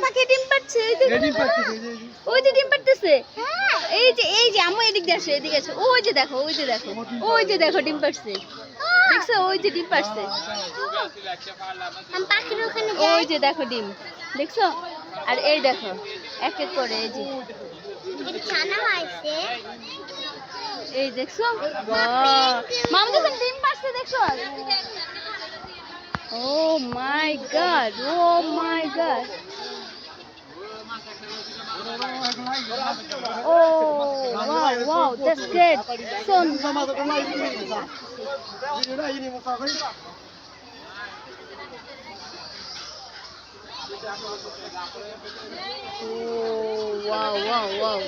পাখি ডিম পাচ্ছে, ওই যে ডিম পাড়তেছে। এই যে আম্মু এদিক দিয়ে আসো, এদিকে আসো। ওই যে দেখো, ডিম পাড়ছে। দেখছো, ওই যে ডিম পাড়ছে। ওই যে দেখো ডিম, দেখছো? আর এই দেখো এক এক করে এই দেখছো, মামা যখন ডিম পাড়ছে দেখছো। Oh my God! Oh my God! Oh wow, that's great. So oh wow.